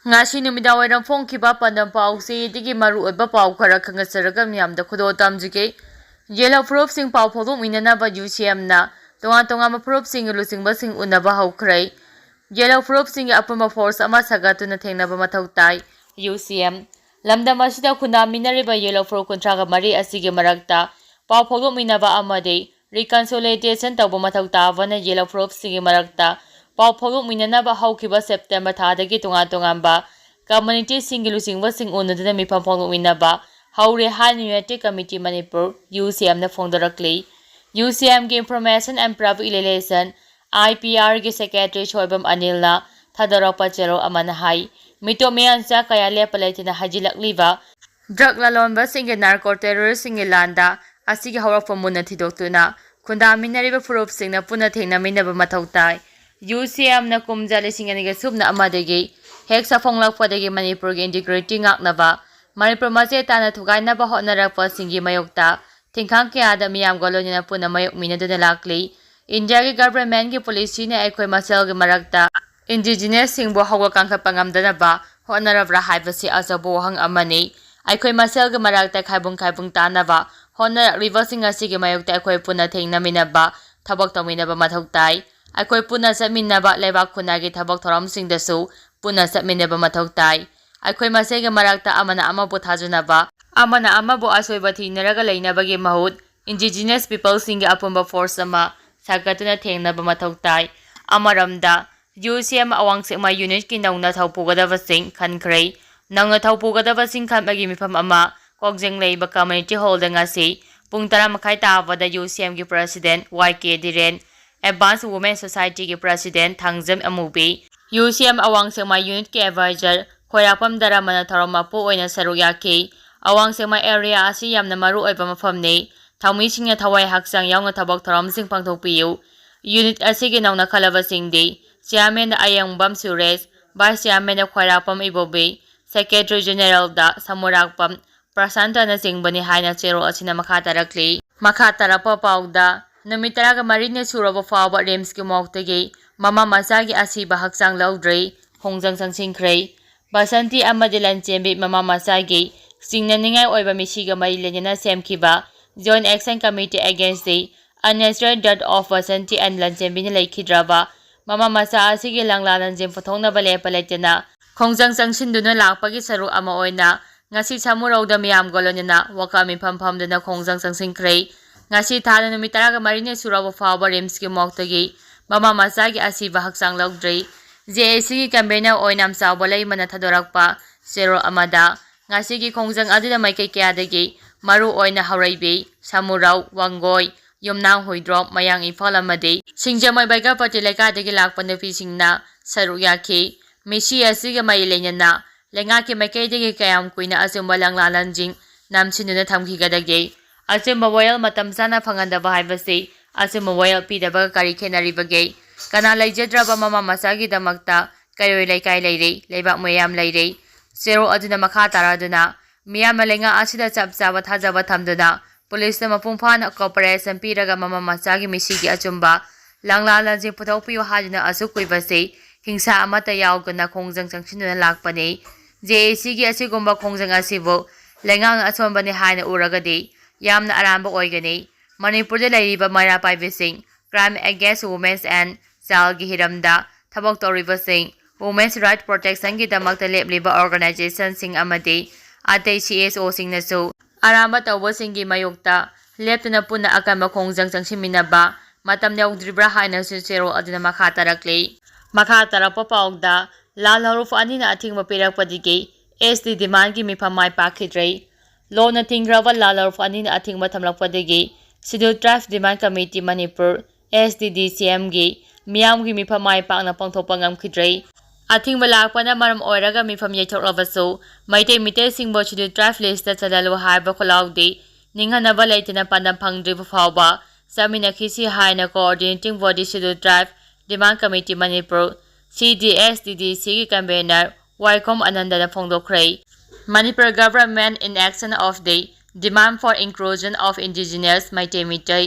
Ngasi numidawairang phongkiba pandam pausi digi maru oiba pau khara khangasaraga miyamda khudo tamjige yellow proof sing pau phodom inanaba UCM na tonga proof sing lusingba sing unaba haukhrai yellow proof sing apama force ama sagatuna thengnaba mathau tai UCM lamdam asida khuna minariba yellow proof kontraga mari asige marakta pau phodom inaba amade reconciliation tawba mathau tabana yellow proof sing marakta pau phodom inanaba haukiba September thadagi tonga community singilu singwa sing unaduna mifam phodom inaba haure han United Committee Manipur UCM na phongdarakli UCM ge Information and Public Relations IPR ge Secretary Choibam Anil na thadorapa chero amana hai mito meansa kaya lepalaitina hajilakliba drug lalonba singe narco terrorist singe landa asigi hawrakpa munna thidoktuna khundaminariba proof singna puna thengnaminaba mathau tai UCM na kumjali singani subna amadegi heksa phonglakpadagi Manipur ge integrity ngaknaba Manipur maje tana thugainaba hotnarakpa singi mayokta thingkhang kya miyam golonina puna mayok minaduna lakli India ge government ge policy na ekhoi masel ge marakta indigenous singbo hawga kangkhapa ngamdanaba hotnarabra haibasi ajabo hang amani ekhoi masel ge marakta khaibung tanaba hotnar reversing asigi mayokta ekhoi puna thengnaminaba thabak taminaba mathau tai Akoi puna satminaba leibak khunagi thabak thoramsingdasu puna satminaba mathau tai Akoi masege marakta amana amabu thajunaba amana amabu asoiba thinaraga leinabagi mahut indigenous people singe apumba force ama sagatuna thengnaba mathau tai amaramda UCM awangsema unit ki nauna thaupugadaba sing khankrei nangna thaupugadaba sing khamagi mifam ama khongjang leiba community hall da ngasi pung 10 makhai tabada UCM ki president YK Diren Advanced Women Society के President Thangjam Amubi, UCM Awang Sema Unit के Advisor Khoirapam Daramana Tharomapu oina saruk yaki, Awang Sema area asi yamna maru oiba mafamni, Thawmi singna thawai hakchang yaungna thabak thoram sing pangthokpiu, Unit asi ke naungna khalaba singdi, Chairman Ayangbam Suresh, Vice Chairman Khoirapam Ibobi, Secretary General da Samurakpam, Prasanta na singbani haina chero asina makatarakli, makatarapa pauda, Numit marine suraba phaoba RIMS ki Morgue mama macha gi ashiba hakchang loudri khongjang sangsinkrei basanti amadi lanchembi mama macha gi singnaningai oiba misiga mari lenena semkiba Joint Action Committee Against the Unnecessary Death of Basanti and Lanchembi ni laikhidraba mama macha asigi langlalan jem phothongna bale paletena khongjang sangsinduna lakpagi saru ama oina ngasi samurauda miyam golonina wakami phamdana khongjang sangsinkrei Ngasi thana numit 10 marine suraba phaoba RIMS ki Morgue mama macha gi ashiba hakchang loudri JAC ki campaigner oinam chawbalai mana thadorakpa zero amada ngasi gi khongjang adida maikai kyadagi maru oina hauraibi samurau wangoi yumnang hoidrop mayang ifal amadi singjamai baiga party leka dagi lakpa nupi singna saru yaki misi asigi mai lenyana lenga ki maikai dagi kayam kuina asumba langlalanjing namsinuna thamkhigadagi Asumba Royal Matam Sana Fangandaba Haibasi, Asumba Royal Pidaba Kari Kenaribagay, Kana Laijadraba Mama Masagi Damakta, Kayo Laikai Lady, Lebak Mayam Lady, Zero Aduna Makata Raduna, Miyamalenga Asida Chapsava Tazava Tamduna, Police Mapumpan Corporation Piraga Mama Masagi Misigi Achumba, Langla Zi Potopio Hajuna Asukwibasi, Hingsa Amata Yaugana Khongjang Sangshin Lakpani, JAC Asigumba Khongjang Asibo, Lengang Asombani Haina Uragadi. Yamna aramba oigani Manipur de laiba mara paibising crime against women and child gi hiramda thabak toriba sing women's right protection gi damakta lepliba organization sing amadi atei CSO sing nasu aramba tawba sing gi mayokta leptuna puna akama khongjang changsiminaba matam yaudribra haina sincero aduna makatarakli makatarapa paugda lal haruf anina athingba pirakpadigi SD demand gi mifamai pakhidrei Lona Tingrava Lalar Fanin Ating Matamlakpadegi, Scheduled Draft Demand Committee Manipur, SDDCMG, Miamgi Mipamai Pang na Pangtopangam Kidray, Ating Malakpana Maram Oraga Mipam Yatok Lavaso, Maite Mite Singbo Scheduled Draft List that Sadalo Haiba Kolaudi, Ninganava Latina Pandam Pang Driva Phaoba, Samina Kisi Haina Coordinating Body Scheduled Draft Demand Committee Manipur, CDSDDC Campaigner, Wycombe Anandana Pongdokray. Manipur government in action of the demand for inclusion of indigenous Maite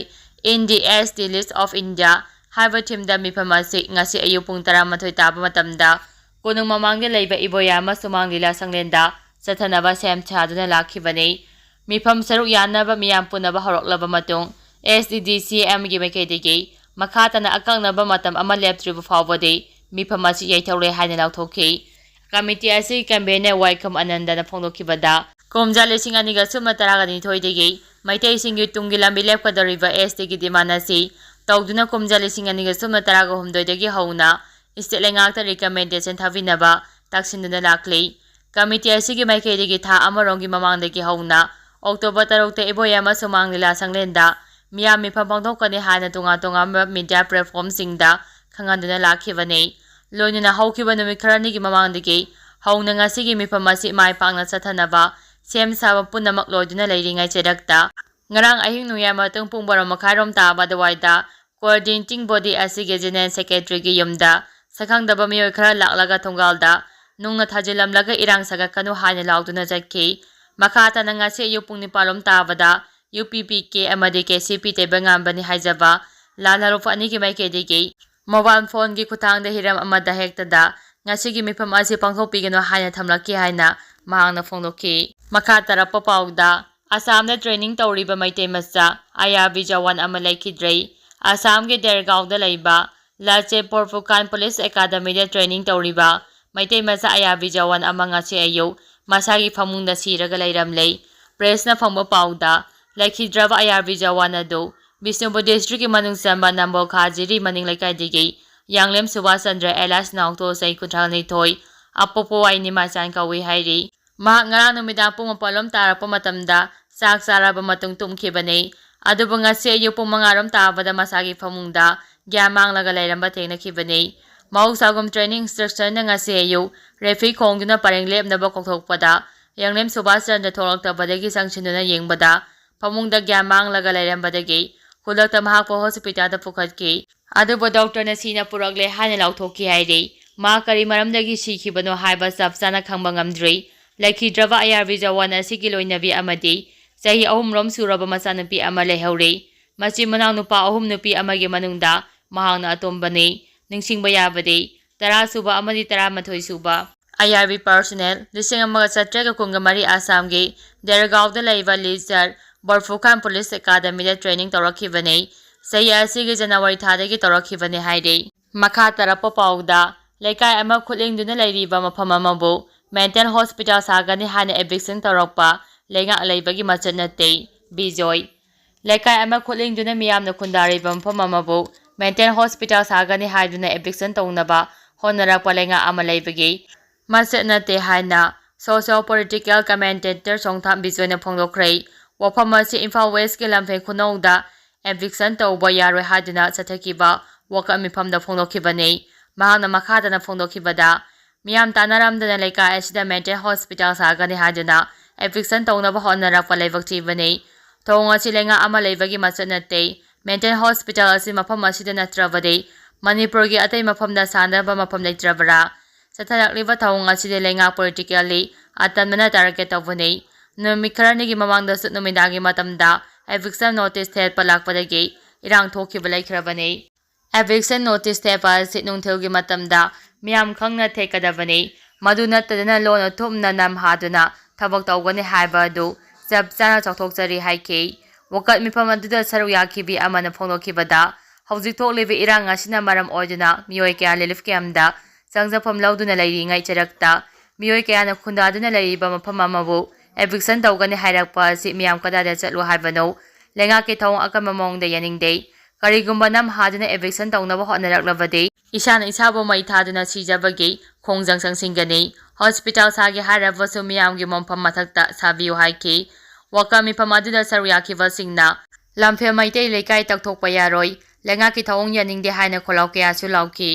in the SD list of India haiba thimda mifam asi ngasi ayupung 13 taba matamda ꯀꯣꯅꯨꯡ ꯃꯃꯥꯡꯗ ꯂꯩꯕ ꯏꯕꯣꯌꯥꯃ ꯁꯨꯃꯥꯡ ꯂꯤꯂꯥ ꯁꯪꯂꯦꯟꯗ ꯆꯠꯊꯅꯕ ꯁꯦꯝ ꯁꯥꯗꯨꯅ ꯂꯥꯛꯈꯤꯕꯅꯤ꯫ ꯃꯤꯐꯝ ꯁꯔꯨꯛ ꯌꯥꯅꯕ ꯃꯤꯌꯥꯝ ꯄꯨꯟꯅꯕ ꯍꯧꯔꯛꯂꯕ ꯃꯇꯨꯡ SDDCMꯒꯤ ꯃꯥꯏꯀꯩꯗꯒꯤ ꯃꯈꯥ ꯇꯥꯅ ꯑꯀꯛꯅꯕ ꯃꯇꯝ ꯑꯃ ꯂꯦꯞꯇ꯭ꯔꯤꯕ ꯐꯥꯎꯕꯗꯤ ꯃꯤꯐꯝ ꯑꯁꯤ ꯌꯩꯊꯧꯔꯦ ꯍꯥꯏꯅ ꯂꯥꯎꯊꯣꯛꯈꯤ꯫ ꯀꯃꯤꯇꯤ ꯑꯁꯤꯒꯤ ꯀꯟꯚꯦꯅꯔ ꯋꯥꯏꯈꯝ ꯑꯅꯟꯗꯅ ꯐꯣꯡꯗꯣꯛꯈꯤꯕꯗ ꯀꯨꯝꯖꯥ 2012 ꯃꯩꯇꯩꯁꯤꯡꯒꯤ ꯇꯨꯡꯒꯤ ꯂꯝꯕꯤ ꯂꯦꯞꯀꯗꯧꯔꯤꯕ STꯒꯤ ꯗꯤꯃꯥꯟ ꯑꯁꯤ ꯇꯧꯗꯨꯅ ꯀꯨꯝꯖꯥ 2013 ꯍꯧꯅ ꯏꯁꯇꯦꯠ ꯂꯩꯉꯥꯛꯇ ꯔꯤꯀꯃꯦꯟꯗꯦꯁꯟ ꯊꯥꯕꯤꯅꯕ ꯇꯛꯁꯤꯟꯗꯨꯅ ꯂꯥꯛꯂꯤ꯫ ꯀꯃꯤꯇꯤ ꯑꯁꯤꯒꯤ ꯃꯥꯏꯀꯩꯗꯒꯤ ꯊꯥ ꯑꯃꯔꯣꯝꯒꯤ ꯃꯃꯥꯡꯗꯒꯤ ꯍꯧꯅ ꯑꯣꯛꯇꯣꯕꯔ 6ꯇ ꯏꯕꯣꯌꯥꯃ ꯁꯨꯃꯥꯡ ꯂꯤꯂꯥ ꯁꯪꯂꯦꯟꯗ ꯃꯤꯌꯥꯝ ꯃꯤꯐꯝ ꯄꯥꯡꯊꯣꯛꯀꯅꯤ ꯍꯥꯏꯅ ꯇꯣꯉꯥꯟ-ꯇꯣꯉꯥꯟꯕ ꯃꯤꯗꯤꯌꯥ ꯄ꯭ꯂꯦꯠꯐꯣꯔꯝꯁꯤꯡꯗ ꯈꯪꯍꯟꯗꯨꯅ ꯂꯥꯛꯈꯤꯕꯅꯤ꯫ ꯂꯣꯏꯅꯅ ꯍꯧꯈꯤꯕ ꯅꯨꯃꯤꯠ ꯈꯔꯅꯤꯒꯤ ꯃꯃꯥꯡꯗꯒꯤ ꯍꯧꯅ ꯉꯁꯤꯒꯤ ꯃꯤꯐꯝ ꯑꯁꯤ ꯃꯥꯏ ꯄꯥꯛꯅ ꯆꯠꯊꯅꯕ ꯁꯦꯝ ꯁꯥꯕ ꯄꯨꯝꯅꯃꯛ ꯂꯣꯏꯗꯨꯅ ꯂꯩꯔꯤꯉꯩ ꯆꯩꯔꯛꯇ ꯉꯔꯥꯡ ꯑꯍꯤꯡ ꯅꯣꯡꯌꯥꯏ ꯃꯇꯨꯡ ꯄꯨꯡ 12:30 ꯇꯥꯕ ꯑꯗꯨꯋꯥꯏꯗ ꯀꯣꯑꯣꯔꯗꯤꯅꯦꯇꯤꯡ ꯕꯣꯗꯤ ꯑꯁꯤꯒꯤ ꯖꯦꯅꯔꯦꯜ ꯁꯦꯀ꯭ꯔꯦꯇꯔꯤꯒꯤ ꯌꯨꯝꯗ ꯁꯛꯈꯪꯗꯕ ꯃꯤꯑꯣꯏ ꯈꯔ ꯂꯥꯛꯂꯒ ꯊꯣꯡꯒꯥꯜꯗ ꯅꯨꯡꯅ ꯊꯥꯖꯤꯜꯂꯝꯂꯒ ꯏꯔꯥꯡ ꯁꯥꯒꯠꯀꯅꯨ ꯍꯥꯏꯅ ꯂꯥꯎꯗꯨꯅ ꯆꯠꯈꯤ꯫ ꯃꯈꯥ ꯇꯥꯅ ꯉꯁꯤ ꯑꯌꯨꯛ ꯄꯨꯡ 9 ꯇꯥꯕꯗ UPPK ꯑꯃꯗꯤ KCP ꯇꯩꯕꯉꯥꯟꯕꯅꯤ ꯍꯥꯏꯖꯕ ꯂꯥꯟ ꯍꯧꯔꯛꯄ ꯑꯅꯤꯒꯤ ꯃꯥꯏꯀꯩꯗꯒꯤ ꯃꯣꯕꯥꯏꯜ ꯐꯣꯟꯒꯤ ꯈꯨꯠꯊꯥꯡꯗ ꯍꯤꯔꯝ ꯑꯃꯗ ꯍꯦꯛꯇꯗ ꯉꯁꯤꯒꯤ ꯃꯤꯐꯝ ꯑꯁꯤ ꯄꯥꯡꯊꯣꯛꯄꯤꯒꯅꯨ ꯍꯥꯏꯅ ꯊꯝꯂꯛꯈꯤ ꯍꯥꯏꯅ ꯃꯍꯥꯛꯅ ꯐꯣꯡꯗꯣꯛꯈꯤ꯫ ꯃꯈꯥ ꯇꯥꯔꯛꯄ ꯄꯥꯎꯗ ꯑꯁꯥꯝꯗ ꯇ꯭ꯔꯦꯅꯤꯡ ꯇꯧꯔꯤꯕ ꯃꯩꯇꯩ ꯃꯆꯥ IRB ꯖꯋꯥꯟ ꯑꯃ ꯂꯩꯈꯤꯗ꯭ꯔꯦ꯫ ꯑꯁꯥꯝꯒꯤ ꯗꯦꯔꯒꯥꯎꯗ ꯂꯩꯕ ꯂꯆꯦꯄꯣꯔꯐꯨꯀꯥꯟ ꯄꯨꯂꯤꯁ ꯑꯦꯀꯥꯗꯃꯤꯗ ꯇ꯭ꯔꯦꯅꯤꯡ ꯇꯧꯔꯤꯕ ꯃꯩꯇꯩ ꯃꯆꯥ IRB ꯖꯋꯥꯟ ꯑꯃ ꯉꯁꯤ ꯑꯌꯨꯛ ꯃꯁꯥꯒꯤ ꯐꯃꯨꯡꯗ ꯁꯤꯔꯒ ꯂꯩꯔꯝꯂꯦ꯫ ꯄ꯭ꯔꯦꯁꯅ ꯐꯪꯕ ꯄꯥꯎꯗ ꯂꯩꯈꯤꯗ꯭ꯔꯕ IRB ꯖꯋꯥꯟ ꯑꯗꯨ ꯕꯤꯁꯅꯨꯄꯨꯔ ꯗꯤꯁꯇ꯭ꯔꯤꯛꯀꯤ ꯃꯅꯨꯡ ꯆꯟꯕ ꯅꯝꯕꯣꯜ ꯈꯥꯖꯤꯔꯤ ꯃꯅꯤꯡ ꯂꯩꯀꯥꯏꯗꯒꯤ ꯌꯥꯡꯂꯦꯝ ꯁꯨꯕꯥꯁ ꯆꯟꯗ꯭ꯔ ꯑꯦꯂꯥꯏꯁ ꯅꯥꯎꯇꯣ ꯆꯍꯤ 52 ꯑꯄꯣꯛꯄꯋꯥꯏ ꯅꯤꯃꯥꯆꯥꯟ ꯀꯧꯏ ꯍꯥꯏꯔꯤ꯫ ꯃꯍꯥꯛ ꯉꯔꯥꯡ ꯅꯨꯃꯤꯗꯥꯡ ꯄꯨꯡ 4 ꯇꯥꯔꯛꯄ ꯃꯇꯝꯗ ꯆꯥꯛ ꯆꯥꯔꯕ ꯃꯇꯨꯡ ꯇꯨꯝꯈꯤꯕꯅꯤ꯫ ꯑꯗꯨꯕꯨꯉꯁꯤ ꯑꯌꯨꯛ ꯄꯨꯡ 5 ꯇꯥꯕꯗ ꯃꯁꯥꯒꯤ ꯐꯃꯨꯡꯗ ꯒ꯭ꯌꯥꯟ ꯃꯥꯡꯂꯒ ꯂꯩꯔꯝꯕ ꯊꯦꯡꯅꯈꯤꯕꯅꯤ꯫ ꯃꯍꯧꯁꯥꯒꯨꯝ training instructorꯅ ꯉꯁꯤ ꯑꯌꯨꯛ ꯔꯦꯐ꯭ꯔꯤ ꯈꯣꯡꯗꯨꯅ ꯄꯔꯦꯡ ꯂꯦꯞꯅꯕ ꯀꯧꯊꯣꯛꯄꯗ ꯌꯥꯡꯂꯦꯝ ꯁꯨꯕꯥꯁ ꯆꯟꯗ꯭ꯔ ꯊꯣꯛꯂꯛꯇꯕꯗꯒꯤ ꯆꯪꯁꯤꯟꯗꯨꯅ ꯌꯦꯡꯕꯗ ꯐꯃꯨꯡꯗ ꯒ꯭ꯌꯥꯟ ꯃꯥꯡꯂꯒ ꯂꯩꯔꯝꯕꯗꯒꯤ ꯈꯨꯗꯛꯇ ꯃꯍꯥꯛꯄꯨ ꯍꯣꯁꯄꯤꯇꯥꯜꯗ ꯄꯨꯈꯠꯈꯤ꯫ ꯑꯗꯨꯕꯨ ꯗꯣꯛꯇꯔꯅ ꯁꯤꯅ ꯄꯨꯔꯛꯂꯦ ꯍꯥꯏꯅ ꯂꯥꯎꯊꯣꯛꯈꯤ ꯍꯥꯏꯔꯤ꯫ ꯃꯍꯥꯛ ꯀꯔꯤ ꯃꯔꯝꯗꯒꯤ ꯁꯤꯈꯤꯕꯅꯣ ꯍꯥꯏꯕ ꯆꯞ ꯆꯥꯅ ꯈꯪꯕ ꯉꯝꯗ꯭ꯔꯤ꯫ ꯂꯩꯈꯤꯗ꯭ꯔꯕ IRB ꯖꯋꯥꯟ ꯑꯁꯤꯒꯤ ꯂꯣꯏꯅꯕꯤ ꯑꯃꯗꯤ ꯆꯍꯤ 3 ꯁꯨꯔꯕ ꯃꯆꯥꯅꯨꯄꯤ ꯑꯃ ꯂꯩꯍꯧꯔꯤ꯫ ꯃꯆꯤꯟ ꯃꯅꯥꯎ ꯅꯨꯄꯥ 3 ꯅꯨꯄꯤ ꯑꯃꯒꯤ ꯃꯅꯨꯡꯗ ꯃꯍꯥꯛꯅ ꯑꯇꯣꯝꯕꯅꯤ꯫ ꯅꯤꯡꯁꯤꯡꯕ ꯌꯥꯕꯗꯤ 10 ꯁꯨꯕ ꯑꯃꯗꯤ 11 ꯁꯨꯕ IRB ꯄꯔꯁꯣꯅꯦꯜ 1943 ꯑꯁꯥꯝꯒꯤ ꯗꯦꯔꯒꯥꯎꯗ ꯂꯩꯕ ꯂꯤꯆꯔ ꯕꯣꯔꯐꯨꯈꯥꯟ ꯄꯨꯂꯤꯁ ꯑꯦꯀꯥꯗꯃꯤꯗ ꯇ꯭ꯔꯦꯅꯤꯡ ꯇꯧꯔꯛꯈꯤꯕꯅꯤ꯫ ꯆꯍꯤ ꯑꯁꯤꯒꯤ ꯖꯅꯋꯥꯔꯤ ꯊꯥꯗꯒꯤ ꯇꯧꯔꯛꯈꯤꯕꯅꯤ ꯍꯥꯏꯔꯤ꯫ ꯃꯈꯥ ꯇꯥꯔꯛꯄ ꯄꯥꯎꯗ ꯂꯩꯀꯥꯏ ꯑꯃ ꯈꯨꯠꯂꯦꯡꯗꯨꯅ ꯂꯩꯔꯤꯕ ꯃꯐꯝ ꯑꯃꯕꯨ ꯃꯦꯟꯇꯦꯜ ꯍꯣꯁꯄꯤꯇꯥꯜ ꯁꯥꯒꯅꯤ ꯍꯥꯏꯅ ꯑꯦꯚꯤꯛꯁꯟ ꯇꯧꯔꯛꯄ ꯂꯩꯉꯥꯛ ꯂꯩꯕꯒꯤ ꯃꯆꯠ ꯅꯠꯇꯦ꯫ ꯕꯤꯖꯣꯏ ꯂꯩꯀꯥꯏ ꯑꯃ ꯈꯨꯠꯂꯦꯡꯗꯨꯅ ꯃꯤꯌꯥꯝꯅ ꯈꯨꯟꯗꯥꯔꯤꯕ ꯃꯐꯝ ꯑꯃꯕꯨ ꯃꯦꯟꯇꯦꯜ ꯍꯣꯁꯄꯤꯇꯥꯜ ꯁꯥꯒꯅꯤ ꯍꯥꯏꯗꯨꯅ ꯑꯦꯚꯤꯛꯁꯟ ꯇꯧꯅꯕ ꯍꯣꯠꯅꯔꯛꯄ ꯂꯩꯉꯥꯛ ꯑꯃ ꯂꯩꯕꯒꯤ ꯃꯆꯠ ꯅꯠꯇꯦ ꯍꯥꯏꯅ ꯁꯣꯁꯤꯑꯣ ꯄꯣꯂꯤꯇꯤꯀꯦꯜ ꯀꯃꯦꯟꯇꯦꯇꯔ ꯆꯣꯡꯊꯥꯝ ꯕꯤꯖꯣꯏꯅ ꯐꯣꯡꯗꯣꯛꯈ꯭ꯔꯦ꯫ ꯋꯥꯐꯝ ꯑꯁꯤ ꯏꯝꯐꯥꯜ ꯋꯦꯁꯀꯤ ꯂꯝꯐꯦꯜ ꯈꯨꯅꯧꯗ ꯑꯦꯚꯤꯛꯁꯟ ꯇꯧꯕ ꯌꯥꯔꯣꯏ ꯍꯥꯏꯗꯨꯅ ꯆꯠꯊꯈꯤꯕ ꯋꯥꯀꯠ ꯃꯤꯐꯝꯗ ꯐꯣꯡꯗꯣꯛꯈꯤꯕꯅꯤ꯫ ꯃꯍꯥꯛꯅ ꯃꯈꯥ ꯇꯥꯅ ꯐꯣꯡꯗꯣꯛꯈꯤꯕꯗ ꯃꯤꯌꯥꯝ ꯇꯥꯟꯅꯔꯝꯗꯅ ꯂꯩꯀꯥꯏ ꯑꯁꯤꯗ ꯃꯦꯟꯇꯦꯜ ꯍꯣꯁꯄꯤꯇꯥꯜ ꯁꯥꯒꯅꯤ ꯍꯥꯏꯗꯨꯅ ꯑꯦꯚꯤꯛꯁꯟ ꯇꯧꯅꯕ ꯍꯣꯠꯅꯔꯛꯄ ꯂꯥꯏꯕꯛ ꯊꯤꯕꯅꯤ꯫ ꯊꯧꯑꯣꯡ ꯑꯁꯤ ꯂꯩꯉꯥꯛ ꯑꯃ ꯂꯩꯕꯒꯤ ꯃꯆꯠ ꯅꯠꯇꯦ꯫ ꯃꯦꯟꯇꯦꯜ ꯍꯣꯁꯄꯤꯇꯥꯜ ꯑꯁꯤ ꯃꯐꯝ ꯑꯁꯤꯗ ꯅꯠꯇ꯭ꯔꯕꯗꯤ ꯃꯅꯤꯄꯨꯔꯒꯤ ꯑꯇꯩ ꯃꯐꯝꯗ ꯁꯥꯅꯕ ꯃꯐꯝ ꯂꯩꯇ꯭ꯔꯕꯔꯥ? ꯆꯠꯊꯔꯛꯂꯤꯕ ꯊꯧꯑꯣꯡ ꯑꯁꯤꯗꯤ ꯂꯩꯉꯥꯛ ꯄꯣꯂꯤꯇꯤꯀꯦꯜꯂꯤ ꯑꯇꯟꯕꯅ ꯇꯥꯔꯒꯦꯠ ꯇꯧꯕꯅꯤ꯫ ꯅꯨꯃꯤꯠ ꯈꯔꯅꯤꯒꯤ ꯃꯃꯥꯡꯗꯁꯨ ꯅꯨꯃꯤꯗꯥꯡꯒꯤ ꯃꯇꯝꯗ ꯑꯦꯚꯤꯛꯁꯟ ꯅꯣꯇꯤꯁ ꯊꯦꯠꯄ ꯂꯥꯛꯄꯗꯒꯤ ꯏꯔꯥꯡ ꯊꯣꯛꯈꯤꯕ ꯂꯩꯈ꯭ꯔꯕꯅꯤ꯫ ꯑꯦꯚꯤꯛꯁꯟ ꯅꯣꯇꯤꯁ ꯊꯦꯠꯄ ꯑꯁꯤ ꯅꯨꯡꯊꯤꯜꯒꯤ ꯃꯇꯝꯗ ꯃꯤꯌꯥꯝ ꯈꯪꯅ ꯊꯦꯠꯀꯗꯕꯅꯤ꯫ ꯃꯗꯨ ꯅꯠꯇꯗꯅ ꯂꯣꯟꯅ ꯊꯨꯞꯅ ꯅꯝꯍꯥꯗꯨꯅ ꯊꯕꯛ ꯇꯧꯒꯅꯤ ꯍꯥꯏꯕ ꯑꯗꯨ ꯆꯞ ꯆꯥꯅ ꯆꯥꯎꯊꯣꯛꯆꯔꯤ ꯍꯥꯏꯈꯤ꯫ ꯋꯥꯀꯠ ꯃꯤꯐꯝ ꯑꯗꯨꯗ ꯁꯔꯨꯛ ꯌꯥꯈꯤꯕꯤ ꯑꯃꯅ ꯐꯣꯡꯗꯣꯛꯈꯤꯕꯗ ꯍꯧꯖꯤꯛ ꯊꯣꯛꯂꯤꯕ ꯏꯔꯥꯡ ꯑꯁꯤꯅ ꯃꯔꯝ ꯑꯣꯏꯗꯨꯅ ꯃꯤꯑꯣꯏ ꯀꯌꯥ ꯔꯤꯂꯤꯐ ꯀꯦꯝꯞꯗ ꯆꯪꯖꯐꯝ ꯂꯧꯗꯨꯅ ꯂꯩꯔꯤꯉꯩ ꯆꯩꯔꯛꯇ ꯃꯤꯑꯣꯏ ꯀꯌꯥꯅ ꯈꯨꯟꯗꯥꯗꯨꯅ ꯂꯩꯔꯤꯕ ꯃꯐꯝ ꯑꯃꯕꯨ ꯑꯦꯚꯤꯛꯁꯟ ꯇꯧꯒꯅꯤ ꯍꯥꯏꯔꯛꯄ ꯑꯁꯤ ꯃꯤꯌꯥꯝ ꯀꯗꯥꯏꯗ ꯆꯠꯂꯨ ꯍꯥꯏꯕꯅꯣ? ꯂꯩꯉꯥꯛꯀꯤ ꯊꯧꯑꯣꯡ ꯑꯀꯟꯕ ꯃꯑꯣꯡꯗ ꯌꯥꯅꯤꯡꯗꯦ꯫ ꯀꯔꯤꯒꯨꯝꯕ ꯅꯝꯍꯥꯗꯨꯅ ꯑꯦꯚꯤꯛꯁꯟ ꯇꯧꯅꯕ ꯍꯣꯠꯅꯔꯛꯂꯕꯗꯤ ꯏꯁꯥꯅ ꯏꯁꯥꯕꯨ ꯃꯩ ꯊꯥꯗꯨꯅ ꯁꯤꯖꯕꯒꯤ ꯈꯣꯡꯖꯪ ꯆꯪꯁꯤꯟꯒꯅꯤ꯫ ꯍꯣꯁꯄꯤꯇꯥꯜ ꯁꯥꯒꯦ ꯍꯥꯏꯔꯕꯁꯨ ꯃꯤꯌꯥꯝꯒꯤ ꯃꯣꯡꯐꯝ ꯃꯊꯛꯇ ꯁꯥꯕꯤꯌꯨ ꯍꯥꯏꯈꯤ꯫ ꯋꯥꯀꯠ ꯃꯤꯐꯝ ꯑꯗꯨꯗ ꯁꯔꯨꯛ ꯌꯥꯈꯤꯕꯁꯤꯡꯅ ꯂꯝꯐꯦꯜ ꯃꯩꯇꯩ ꯂꯩꯀꯥꯏ ꯇꯛꯊꯣꯛꯄ ꯌꯥꯔꯣꯏ, ꯂꯩꯉꯥꯛꯀꯤ ꯊꯧꯑꯣꯡ ꯌꯥꯅꯤꯡꯗꯦ ꯍꯥꯏꯅ ꯈꯣꯜꯂꯥꯎ ꯀꯌꯥꯁꯨ ꯂꯥꯎꯈꯤ꯫